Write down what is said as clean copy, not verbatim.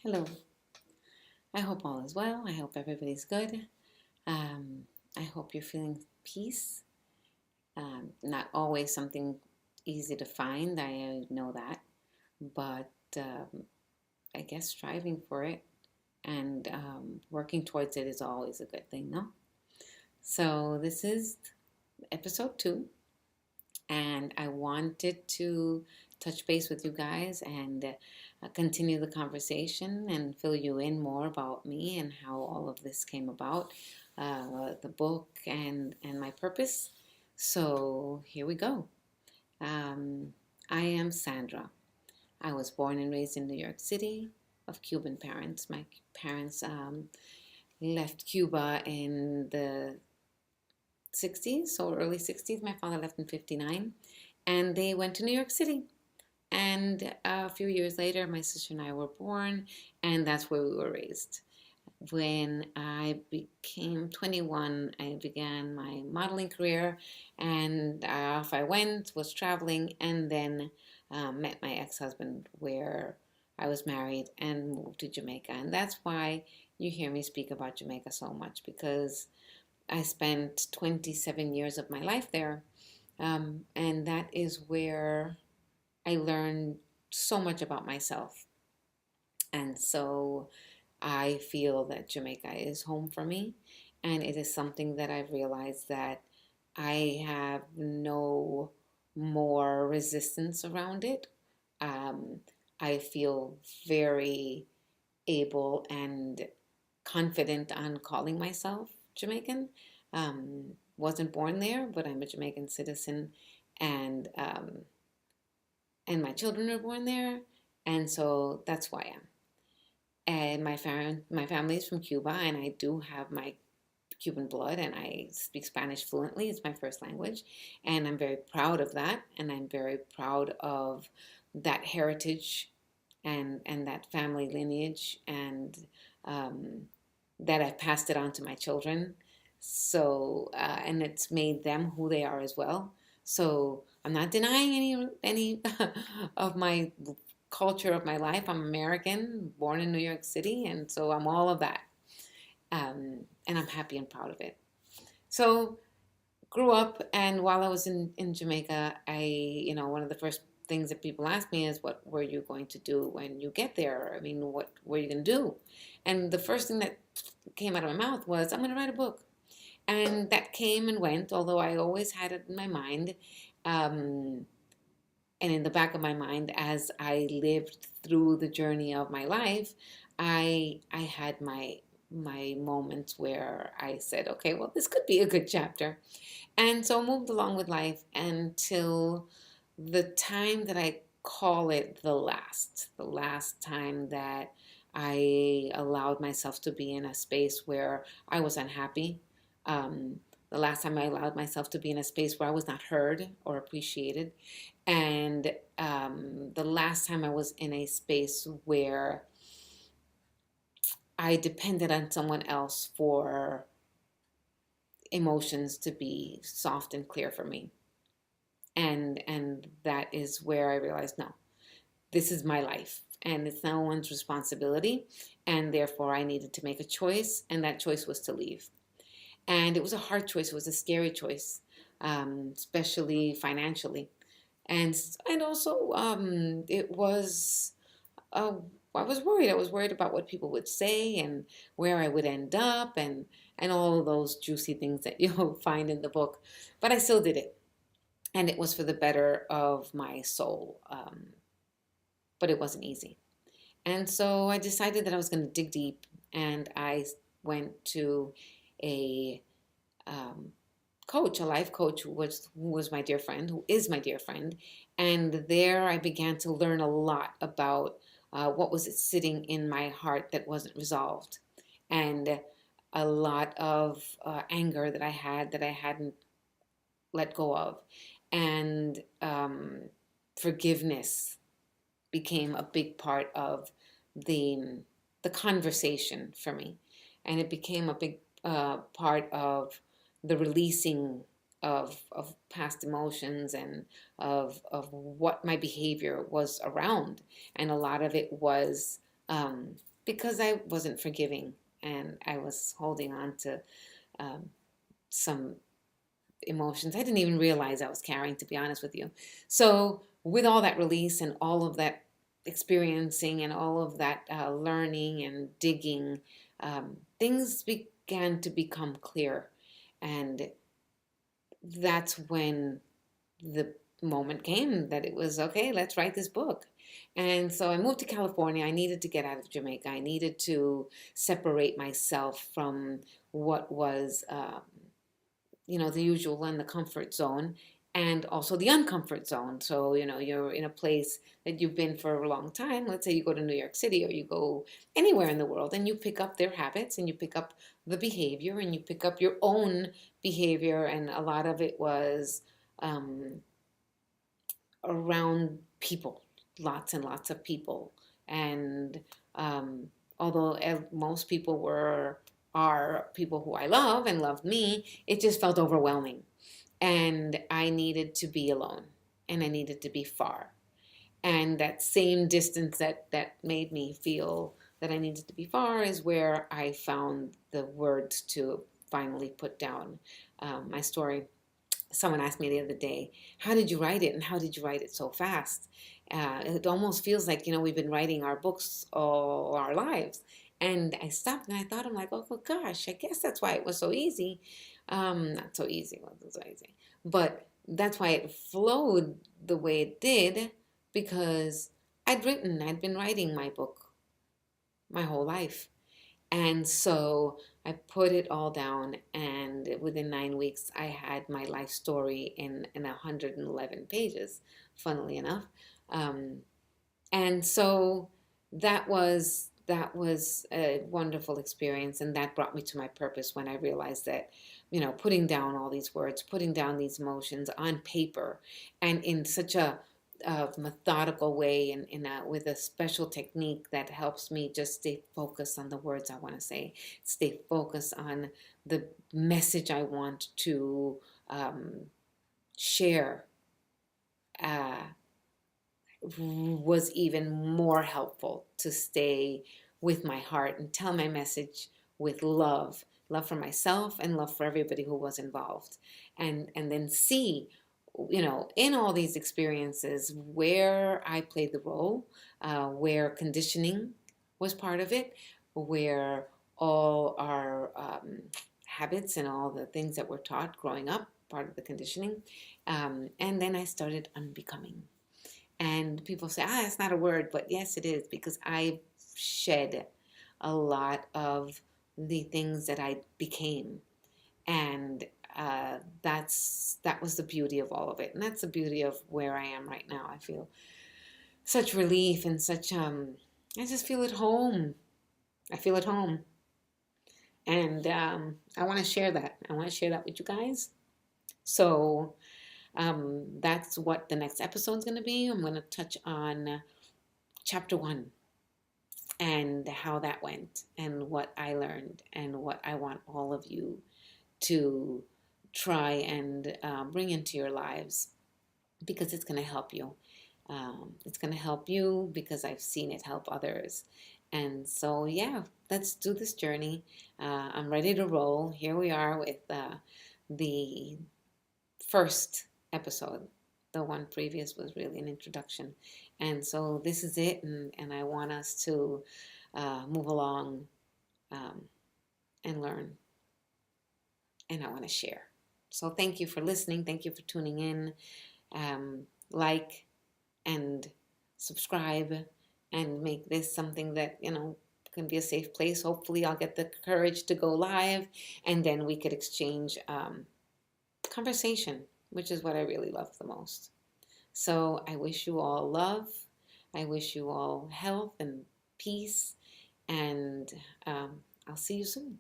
Hello. I hope all is well. I hope everybody's good. Um, I hope you're feeling peace. Not always something easy to find. I know that, but I guess striving for it and working towards it is always a good thing, no? So this is episode 2, and I wanted to touch base with you guys and continue the conversation and fill you in more about me and how all of this came about, the book and my purpose. So here we go. Um, I am Sandra. I was born and raised in New York City of Cuban parents. My parents left Cuba in the 60s, so early 60s. My father left in 59, and they went to New York City. And a few years later, my sister and I were born, and that's where we were raised. When I became 21, I began my modeling career, and off I went, was traveling, and then met my ex husband, where I was married and moved to Jamaica. And that's why you hear me speak about Jamaica so much, because I spent 27 years of my life there. And that is where I learned so much about myself. And so I feel that Jamaica is home for me. And it is something that I've realized that I have no more resistance around it. Um, I feel very able and confident on calling myself Jamaican. Wasn't born there, but I'm a Jamaican citizen, and and my children are born there, and so that's why I am. And my family is from Cuba, and I do have my Cuban blood, and I speak Spanish fluently. It's my first language, and I'm very proud of that, and I'm very proud of that heritage and that family lineage, and um, that I've passed it on to my children. So and it's made them who they are as well. So I'm not denying any of my culture of my life. I'm American, born in New York City, and so I'm all of that. And I'm happy and proud of it. So grew up, and while I was in Jamaica, one of the first things that people ask me is, what were you going to do when you get there? I mean, what were you going to do? And the first thing that came out of my mouth was, I'm going to write a book. And that came and went, although I always had it in my mind. Um, and in the back of my mind, as I lived through the journey of my life, I had my moments where I said, okay, well, this could be a good chapter. And so I moved along with life until the time that I call it the last time that I allowed myself to be in a space where I was unhappy. Um, the last time I allowed myself to be in a space where I was not heard or appreciated. And the last time I was in a space where I depended on someone else for emotions to be soft and clear for me. And that is where I realized, no, this is my life and it's no one's responsibility, and therefore I needed to make a choice, and that choice was to leave. And it was a hard choice. It was a scary choice, especially financially, and also it was uh, I was worried. I was worried about what people would say and where I would end up, and all of those juicy things that you'll find in the book. But I still did it, and it was for the better of my soul. But it wasn't easy. And so I decided that I was going to dig deep, and I went to a um, coach, a life coach, who was my dear friend, who is my dear friend. And there I began to learn a lot about what was sitting in my heart that wasn't resolved, and a lot of anger that I had that I hadn't let go of, and forgiveness became a big part of the the conversation for me, and it became a big part of the releasing of past emotions and of what my behavior was around, and a lot of it was um, because I wasn't forgiving and I was holding on to um, some emotions I didn't even realize I was carrying, to be honest with you. So, with all that release and all of that experiencing and all of that learning and digging, things began to become clear. And that's when the moment came that it was okay, let's write this book. And so I moved to California. I needed to get out of Jamaica. I needed to separate myself from what was the usual and the comfort zone, and also the uncomfort zone. So, you're in a place that you've been for a long time. Let's say you go to New York City or you go anywhere in the world, and you pick up their habits and you pick up the behavior and you pick up your own behavior. And a lot of it was um, around people, lots and lots of people. And um, although most people are people who I love and loved me, it just felt overwhelming. And I needed to be alone and I needed to be far. And that same distance that made me feel that I needed to be far is where I found the words to finally put down my story. Someone asked me the other day, how did you write it, and how did you write it so fast? It almost feels like, we've been writing our books all our lives. And I stopped and I thought, I'm like, oh gosh, I guess that's why it was so easy. Not so easy, it wasn't so easy. But that's why it flowed the way it did, because I'd been writing my book my whole life. And so I put it all down, and within 9 weeks, I had my life story in 111 pages, funnily enough. Um, and so that was a wonderful experience, and that brought me to my purpose when I realized that, putting down all these words, putting down these emotions on paper, and in such a methodical way, and with a special technique that helps me just stay focused on the words I want to say, stay focused on the message I want to share. Uh, was even more helpful to stay with my heart and tell my message with love for myself and love for everybody who was involved, and then see, in all these experiences where I played the role, where conditioning was part of it, where all our habits and all the things that were taught growing up, part of the conditioning, and then I started unbecoming. And people say, it's not a word, but yes, it is, because I shed a lot of the things that I became. And that was the beauty of all of it. And that's the beauty of where I am right now. I feel such relief and I just feel at home. I feel at home. And I want to share that. I want to share that with you guys. So that's what the next episode is going to be. I'm going to touch on chapter 1 and how that went and what I learned and what I want all of you to try and bring into your lives, because it's going to help you. It's going to help you because I've seen it help others. And so, yeah, let's do this journey. I'm ready to roll. Here we are with the first episode. The one previous was really an introduction. And so this is it. And I want us to move along and learn. And I want to share. So thank you for listening. Thank you for tuning in. Like and subscribe and make this something that, can be a safe place. Hopefully I'll get the courage to go live, and then we could exchange conversation, which is what I really love the most. So I wish you all love. I wish you all health and peace, and I'll see you soon.